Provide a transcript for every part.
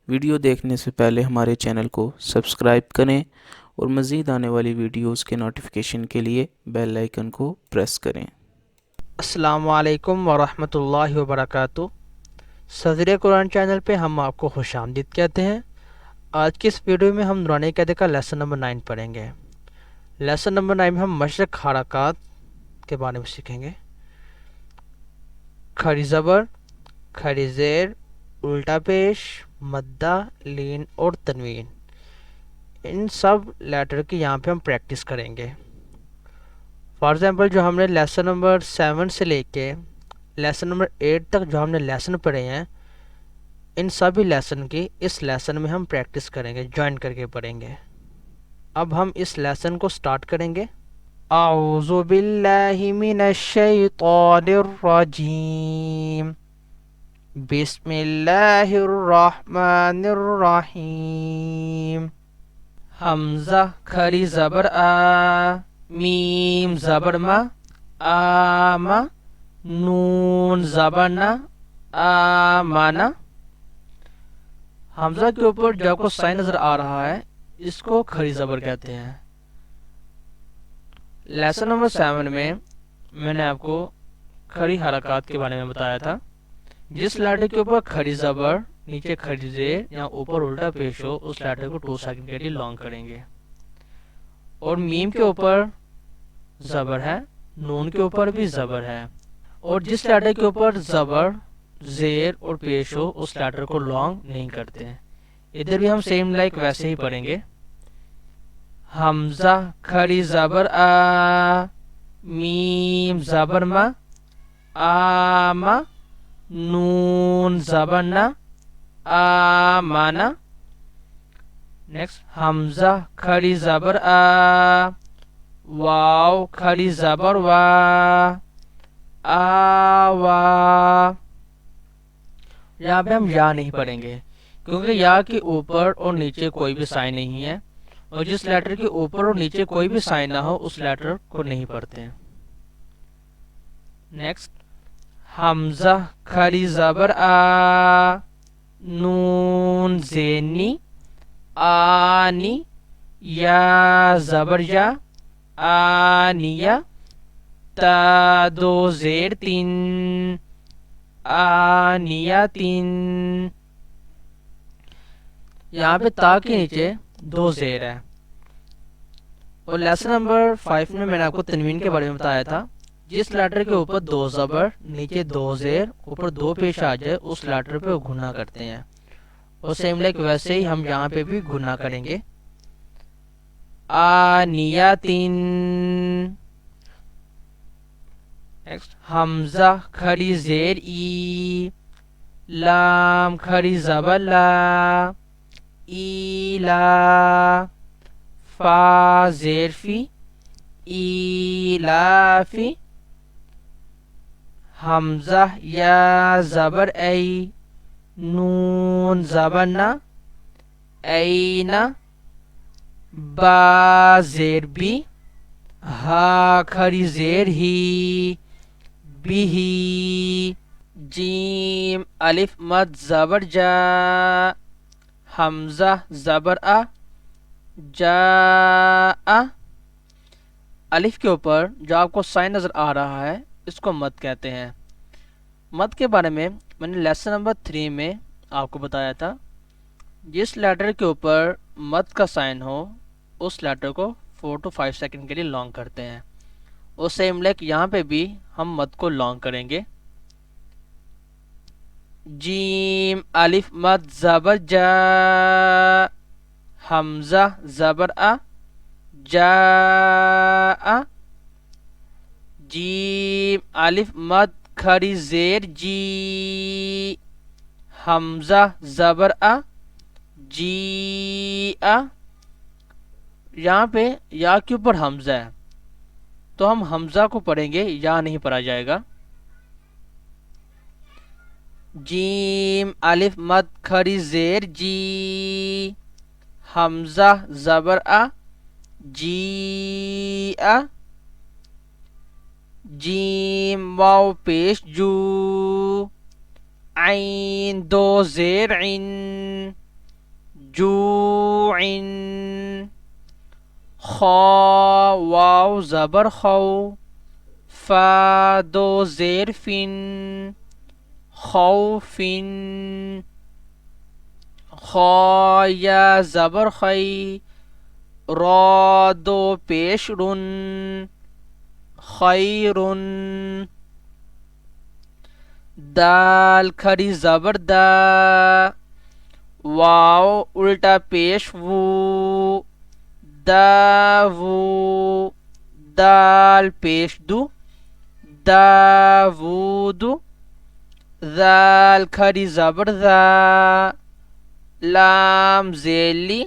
Video دیکھنے سے پہلے ہمارے چینل کو سبسکرائب کریں اور مزید آنے والی ویڈیوز کے نوٹیفیکیشن کے لیے بیل آئیکن کو پریس کریں۔ السلام علیکم ورحمۃ اللہ وبرکاتہ۔ صدر قرآن چینل پہ ہم آپ کو خوش آمدید کہتے ہیں۔ آج کی اس ویڈیو میں ہم نورانی قاعدے کا لیسن نمبر 9 پڑھیں گے۔ لیسن نمبر 9 میں ہم مشرق حرکات کے بارے میں سیکھیں گے۔ کھڑی زبر، کھڑی زیر، الٹا پیش، مدہ، لین اور تنوین، ان سب لیٹر کی یہاں پہ ہم پریکٹس کریں گے۔ فار ایگزامپل جو ہم نے لیسن نمبر 7 سے لے کے لیسن نمبر 8 تک جو ہم نے لیسن پڑھے ہیں، ان سبھی لیسن کی اس لیسن میں ہم پریکٹس کریں گے، جوائن کر کے پڑھیں گے۔ اب ہم اس لیسن کو سٹارٹ کریں گے۔ اعوذ باللہ من الشیطان الرجیم، بسم اللہ الرحمن الرحیم۔ حمزہ کھری زبر آ، میم زبر ما، آما، نون زبر نا، آمانا۔ حمزہ کے اوپر جو آپ کو سائن نظر آ رہا ہے اس کو کھری زبر کہتے ہیں۔ لیسن نمبر 7 میں نے آپ کو کھڑی حرکات کے بارے میں بتایا تھا۔ جس لیٹر کے اوپر کھڑی زبر، نیچے کھڑی زیر یا اوپر الٹا پیش ہو، اس لیٹر کو 2 سیکنڈ کے لیے لانگ کریں گے۔ اور میم کے اوپر زبر ہے، نون کے اوپر بھی زبر ہے، اور جس لیٹر کے اوپر زبر، زیر اور پیش ہو اس لیٹر کو لانگ نہیں کرتے ہیں۔ ادھر بھی ہم سیم لائک ویسے ہی پڑھیں گے۔ حمزہ کھڑی زبر آ، میم زبر ما، آما، نون زبر نا، آمانا۔ نیکسٹ حمزہ کھڑی زبر آ، واو کھڑی زبر وا، آوا۔ یہاں پہ ہم یا نہیں پڑھیں گے کیونکہ یا کے اوپر اور نیچے کوئی بھی سائن نہیں ہے، اور جس لیٹر کے اوپر اور نیچے کوئی بھی سائن نہ ہو اس لیٹر کو نہیں پڑھتے ہیں۔ نیکسٹ حمزہ کھڑی زبر آ، نون زینی، آنی، یا زبر یا، آنیا، تا دو زیر تین، آنیا تین۔ یہاں پہ تا کے نیچے 2 زیر ہے۔ اور لیسن نمبر 5 میں نے آپ کو تنوین کے بارے میں بتایا تھا۔ جس لیٹر کے اوپر 2 زبر، نیچے 2 زیر، اوپر 2 پیش آ جائے اس لیٹر پہ گنا کرتے ہیں، اور سیم لائک ویسے ہی ہم یہاں پہ بھی گنا کریں گے۔ آنیاتین۔ حمزہ کھڑی زیر ای، لام کھڑی زبر لا، ایلا، فا زیر فی، ایلافی۔ حمزہ یا زبر ای، نون زبر نا، اینا، با زیر بی، ہا کھڑی زیر ہی، بھی۔ جیم الف مد زبر جا، حمزہ زبر آ، جا آ۔ الف کے اوپر جو آپ کو سائن نظر آ رہا ہے اس کو مد کہتے ہیں۔ مد کے بارے میں نے لیسن نمبر 3 میں آپ کو بتایا تھا۔ جس لیٹر کے اوپر مد کا سائن ہو اس لیٹر کو 4 to 5 سیکنڈ کے لیے لانگ کرتے ہیں، اور سیم لائک یہاں پہ بھی ہم مد کو لانگ کریں گے۔ جیم الف مد زبر جا، حمزہ زبر آ، جا آ۔ جیم الف مد کھڑی زیر جی، حمزہ زبر آ، جی آ۔ یہاں پہ یا کے اوپر حمزہ ہے تو ہم حمزہ کو پڑھیں گے، یا نہیں پڑھا جائے گا۔ جیم الف مد کھڑی زیر جی، حمزہ زبر آ، جی آ۔ جیم واو پیش جو، عین 2 زیر عین، جوع خا واو زبر خو فا دو زیر فن خوف خا یا زبر خی را دو پیش رن خیر دال کھری زبر دا واو الٹا پیش وو داو دال پیش دو داوود ذال کھری زبر ذا لام ذیلی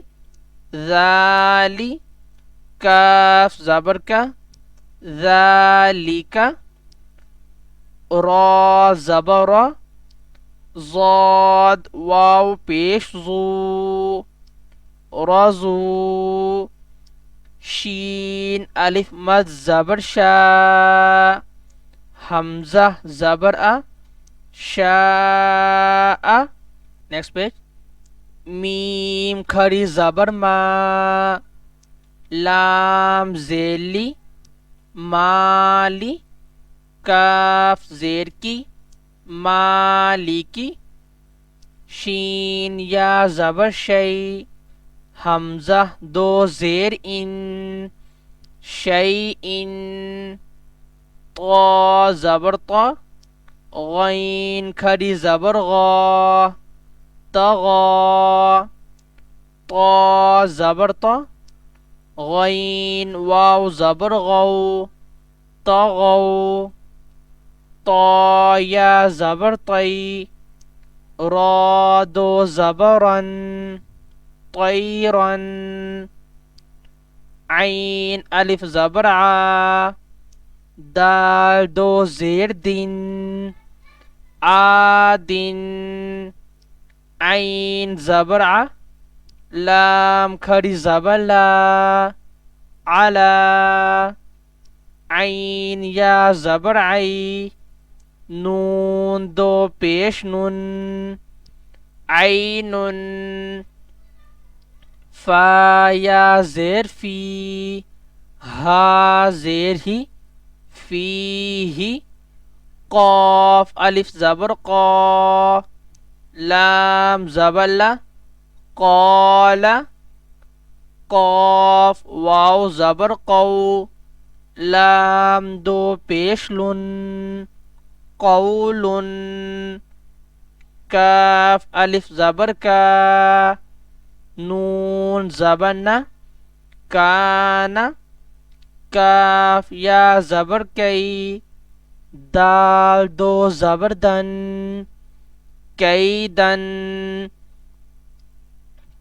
ذالی کاف زبر کا ذالک را زبر ضاد واو پیش ذو رضو شین الف مد زبر شا حمزہ زبر شاء نیکسٹ پیج میم کھری زبر ما لام ذیلی مالی کاف زیر کی مالکی شین یا زبر شی حمزہ دو زیر ان شی ان طا زبر طا غین کھری زبر غا طغا طا زبر طا غین واو زبر غو طغو طا یا زبر طی را دو زبرن طیرن عین الف زبر ع دال دو زیر دن عادن عین زبر ع لام کھری زبر لا علا عین یا زبر عی نون دو پیش نن عین فا یا زیر فی ہا زیر ہی فی ہی قاف الف زبر قا لام زبر لا قال قاف واو زبر قو لام دو پیش لن قول کاف الف زبر کا نون زبر نا کانا کاف یا زبر کئی دال دو زبر دن کیدن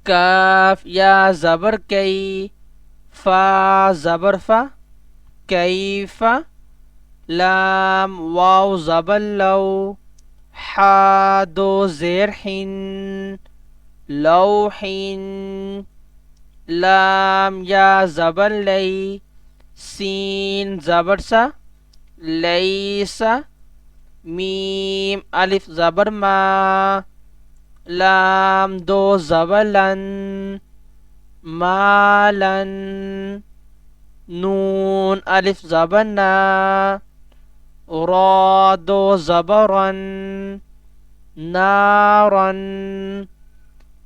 کاف یا زبر کئی فا زبر فا کیف لام واو زبر لو حا دو زیر حن لوح لام یا زبر لی سین زبر سا لیسا میم الف زبر ما لام دو زبر لن مالن نون الف زبر نا را دو زبرن نارن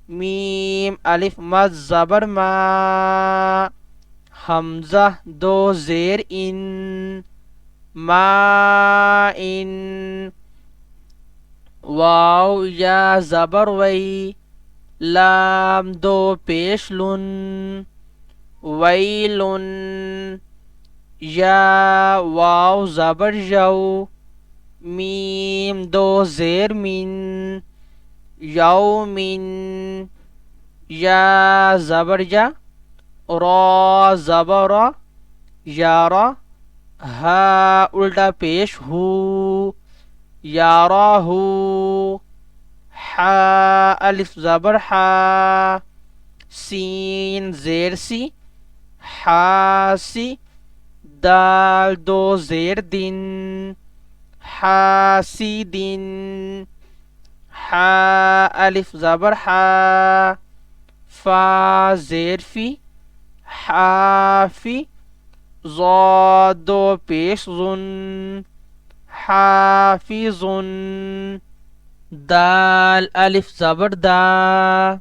میم الف مد زبر ما حمزہ دو زیر ان ما ان واو یا زبر وی لام دو پیش لن ویلن یا واو زبر جو میم دو زیر من یومن یا زبر جا را زبر یارا ہا الٹا پیش ہو یاراہو حا الف زبر حا سین زیر سی حاسی دال دو زیر دن حاسدن حا الف زبر حا فا زیر فی، حافی، ضاد و پیش ظن، حافظن. دال الف زبر دا،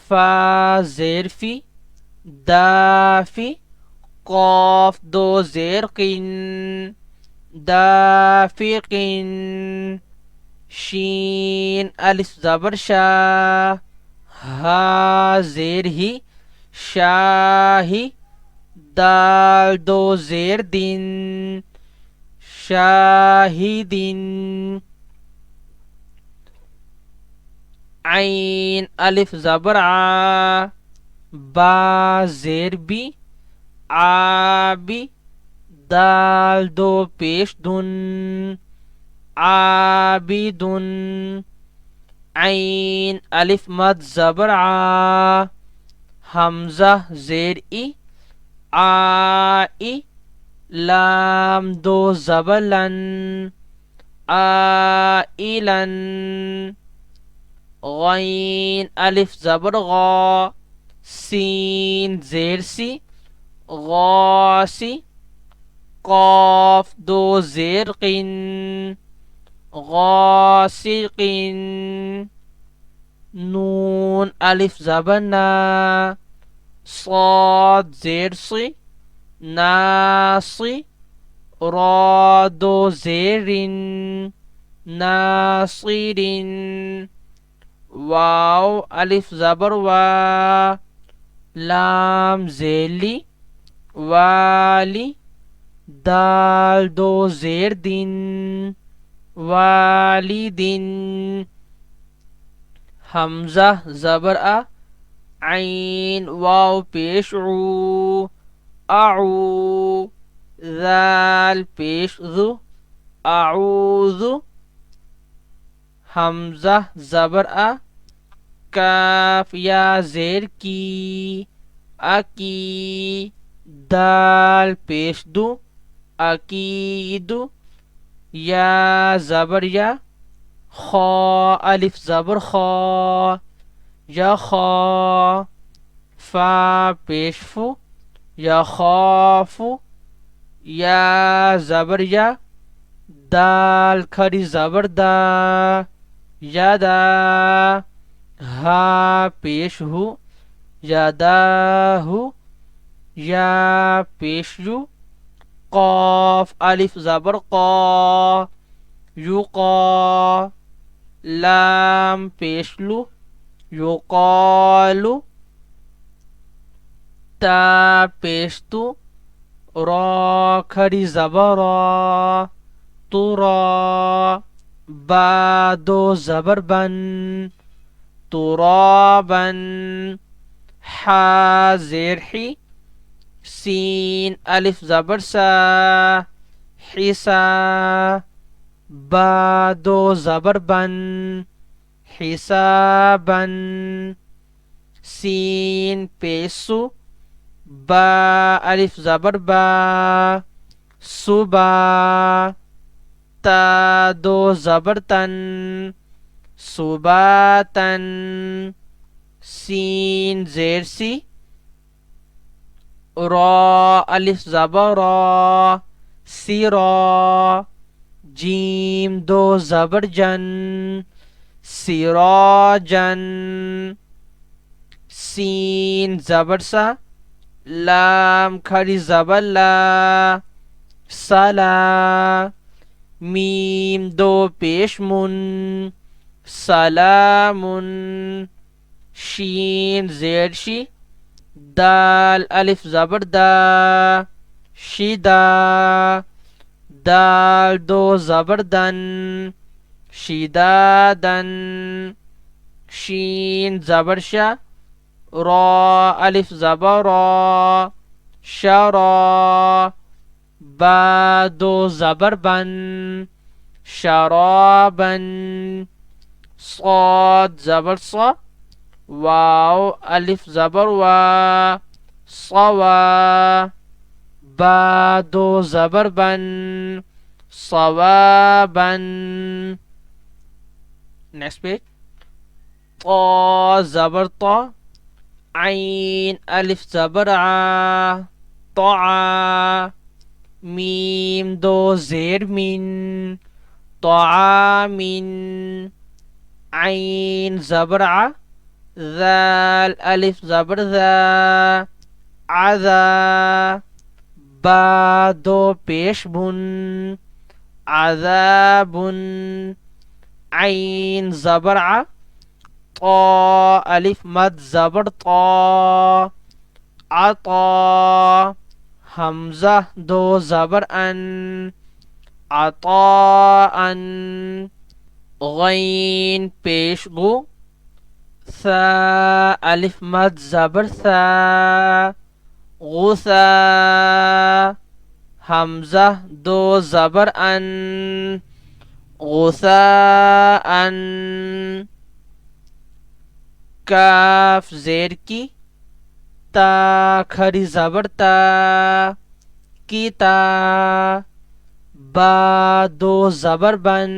فا زیر فی، دافی، قاف دو زیر قن، دافقن. شین الف زبر شا، ہا زیر ہی، شاہی، دال دو زیر دن، شاہدین. عین الف زبر آ، با زیر بی، آبی، دال دو پیش دن، عابدن. عین الف مد زبر آ، حمزہ زیر ای، آئی، لام دو زبر لن، آئلن. غین الف زبر غا، سین زیر سی، غاسی، قاف دو زیر قن، غاسقین. نون الف زبر نا، صاد زیر سی، ناصی، را دو زیرن، ناصرین. واو الف زبر وا، لام زیلی، والی، دال دو زیر دن، والدین. حمزہ زبر ا، عین واو پیش عو، اعو، ذال پیش ذو، اعوذ. حمزہ زبر ا، کاف یا زیر کی، اکی، دال پیش دو، اکید. یا زبر یا، خا الف زبر خا، یا خا. فا پیش فو، یا خاف. یا زبر یا، دال کھڑی زبر دا، یا دا. ہا پیش ہو، یا دا ہو، یا پیش یو. قاف الف زبر قا، یقا، لام پیش لو، یقالو، تا پیش تو، را کھڑی زبر را، ترا. با دو زبر بن، ترابن. حا زیر حی، سین الف زبر سا، حسا. با دو زبر بن، حسابن. سین پیسو، با الف زبر با، صبا. تا دو زبر تن، صباتن. سین زیر سی، را الف زبر را، سرا. جیم دو زبر جن، سراجن. سین زبر سا، لام کھڑی زبر لا، سلا. میم دو پیش من، سلامن. شین زیر شی، دال الف زبر دا، شدا. دال دو زبر دن، شدادن. شین زبر شا، را الف زبر را، شرا. با دو زبر بن، شرابن. صاد زبر صا، واو الف زبر وا، صوا. با دو زبر بن، صوابن. Next page. طا زبر طا، عین الف زبر آ طع میم دو زیر من طعام عین زبر آ ذال الف زبر ذا عذا با دو پیش بن عذاب عین زبر آ طا الف مد زبر طا عطا حمزہ دو زبر ان عطاء غین پیش گو ثا الف مد زبر ثا غثا حمزہ دو زبر ان غثاء کاف زیر کی تا کھری زبر تا کی تا با دو زبر بن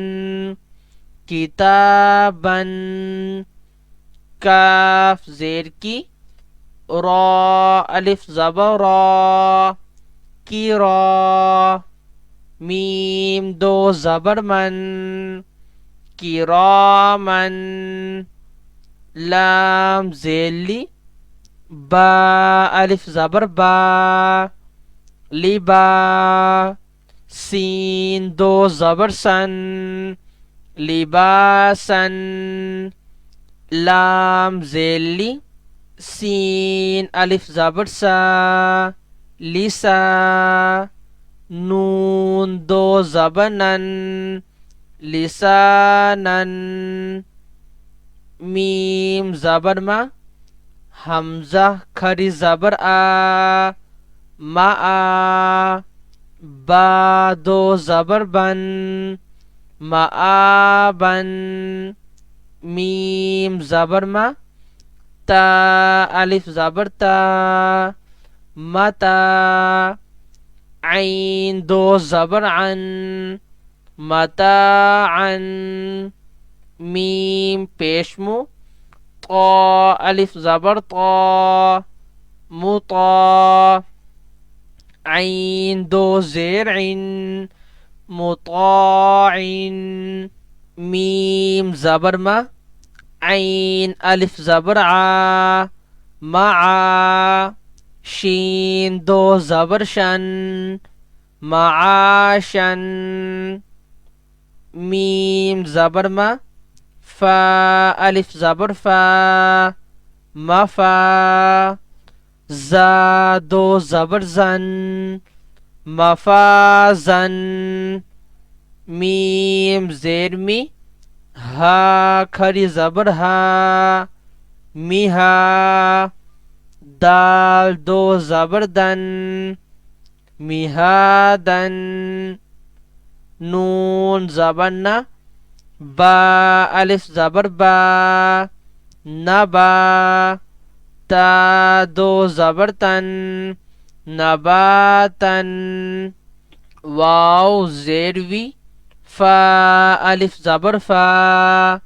کتابن کاف زیر کی را الف زبر را کی را میم دو زبر من کرامن لام زیلی با الف زبر با لبا سین دو زبر سن لباسن لام زیلی سین الف زبر سا لسا نون دو زبر نن لسانن میم زبر ما حمزہ کھری زبر آ ما آ با دو زبر بن معابن میم زبر ما تا الف زبر تا متا عین دو زبر عن متاعن میم پیشمو طا الف زبر طا مطا عین دو زیر عن مطاع میم زبر ما عین الف زبر ع مع شین دو زبر شن معاشن میم زبر ما فا الف زبر فا مفا زا دو زبر زن مفازن میم زیر می ہا کھری زبر ہا میہا دال دو زبر دن میہادن نون زبر نا با الف زبر با نبا تا دو زبر تن نباتن واو زیر وی فا الف زبر فا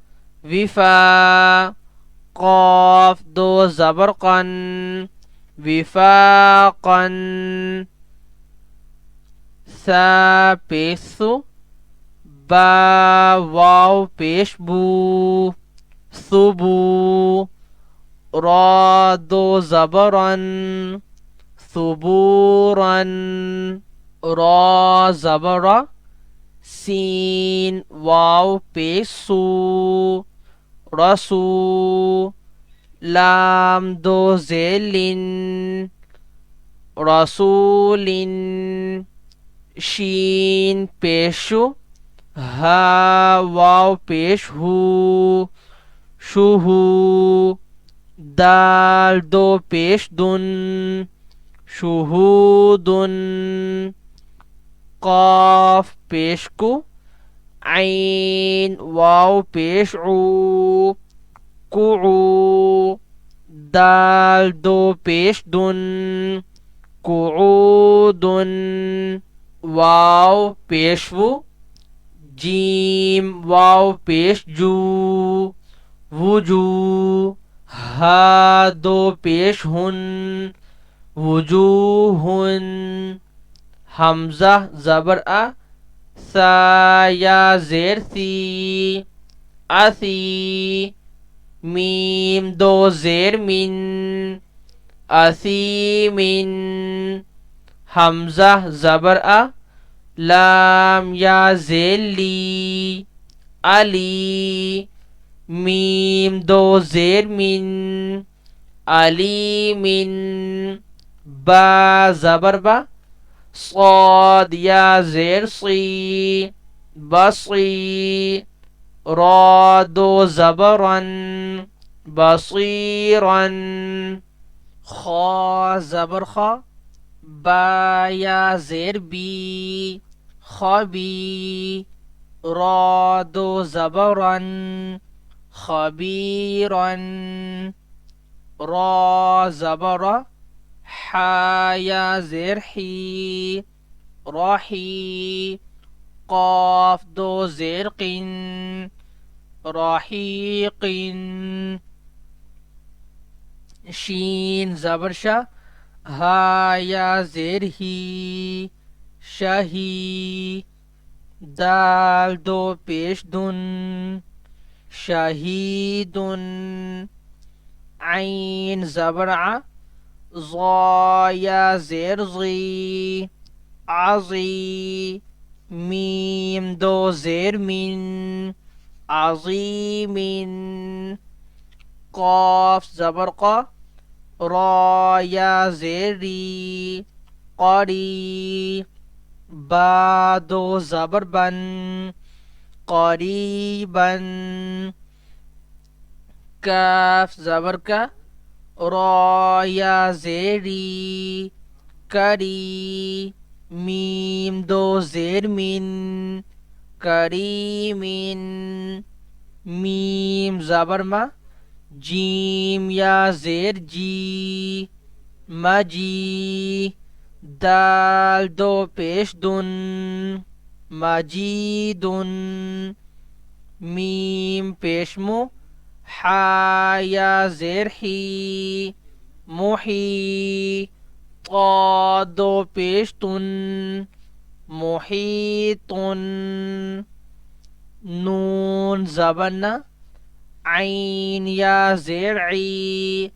وفا قاف دو زبر قن وفاقن ثا پیسو با واو پیش بو ثبو را دو زبرن ثبورن را زبر سین واو پیش سو رسو لام دو زیلن رسولن شین پیشو ہا واو پیش ہو شوہو دال دو پیش دن شہودن قاف پیش کو عین واو پیش عو قعو دال دو پیش دن قعودن واو پیش و جیم واو پیش جو وجو ہا دو پیش ہن، وجوہن، حمزہ زبر آ، سا یا زیر سی، اسی، میم دو زیر من، اثیمن، حمزہ زبر آ، لام یا زیر لی، علی، میم دو زیر من، علی من، با زبر با، صاد یا زیر صی، بصی، را دو زبرن، بصیرن، خا زبر خا، با یا زیر بی، خبی، را دو زبرن، خبیرن، را زبر، حا یا زیر حی، راحی، قاف دو زیر قن، راحیقن، شین زبر شا، ہا یا زیر ہی، شہی، دال دو پیش دن، شہیدن، عین زبر ع، ضا یا زیر ضی، عضی، میم دو زیر من، عظیمن، قاف زبر قا، را یا زیر ری، قری، با دو زبر بن، قریبن، کاف زبر کا، را یا زیری، کری، میم دو زیر من، کریمن، میم زبر ما، جیم یا زیر جی، مجی، دال دو پیش دن، مجیدن، میم پیش مو، حا یا زیر حی، محی، طا دو پیش تن، محیطن، نون زبر عین یا زیر عی،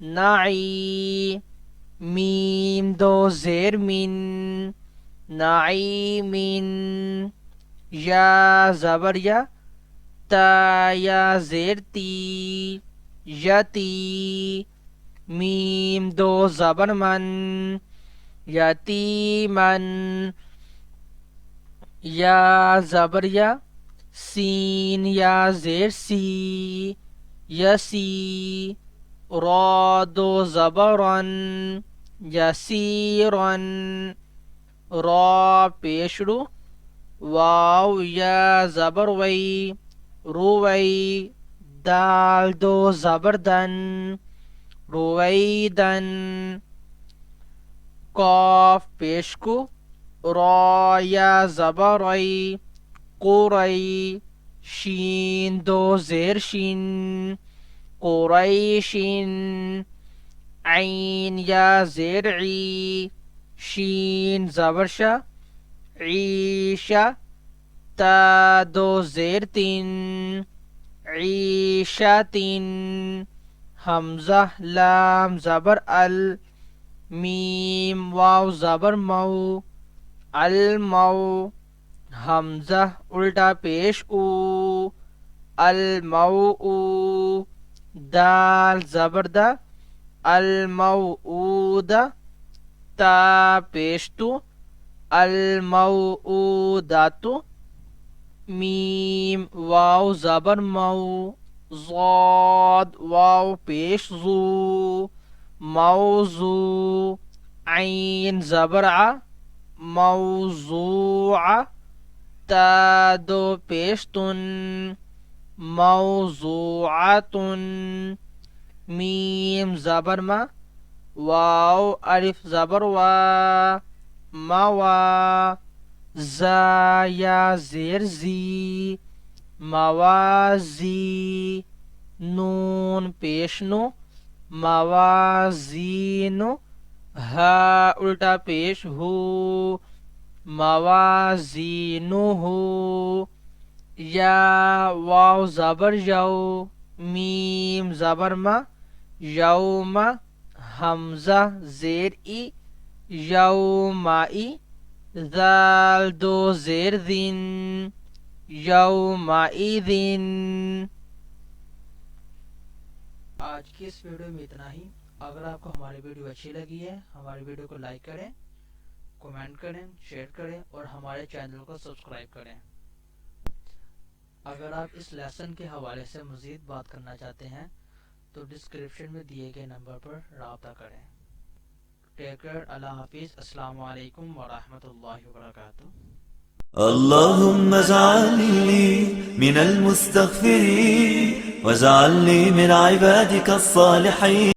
نعی، میم دو زیر من، نعیمن، یا زبر یا، تا یا زیر تی، یتی، میم دو زبر من، یتیمن، یا زبر یا، سین یا زیر سی، یسی، را دو زبرن، یسیرن، را پیش رو، واو یا زبر وی، روی، دال دو زبردن، رویدن، قاف پیش کو، را یا زبری، قری، شین دو زیر شین، قریشن، عین یا زیر عی، شین زبر شا، عیشہ، تا دو زیر تین، عیشتن، حمزہ لام زبر ال، میم واو زبر مو، المو، حمزہ الٹا پیش او، المو، دال زبر دا، الموعودہ، تا پیش تو، الموعودات، میم واو زبر مو، ضاد واو پیش زو، موضوع، عین زبر ع، موضوع، تا دو پیش تن، موضوعات، میم زبر ما، واو الف زبر وا، موا، زا یا زیر زی، موازی، نون پیش نو، موازین، ہا الٹا پیش ہو، موازینہ، یا واو زبر یو، میم زبر ما، یوم، حمزہ زیر ای، یومائی، ذال دو زیر دن، یومئذن۔ آج کی اس ویڈیو میں اتنا ہی۔ اگر آپ کو ہماری ویڈیو اچھی لگی ہے، ہماری ویڈیو کو لائک کریں، کمنٹ کریں، شیئر کریں اور ہمارے چینل کو سبسکرائب کریں۔ اگر آپ اس لیسن کے حوالے سے مزید بات کرنا چاہتے ہیں تو ڈسکرپشن میں دیے گئے نمبر پر رابطہ کریں۔ ٹیک کیئر، اللہ حافظ، السلام علیکم ورحمۃ اللہ وبرکاتہ۔ اللهم اجعلني من المستغفرين واجعلني من عبادك الصالحين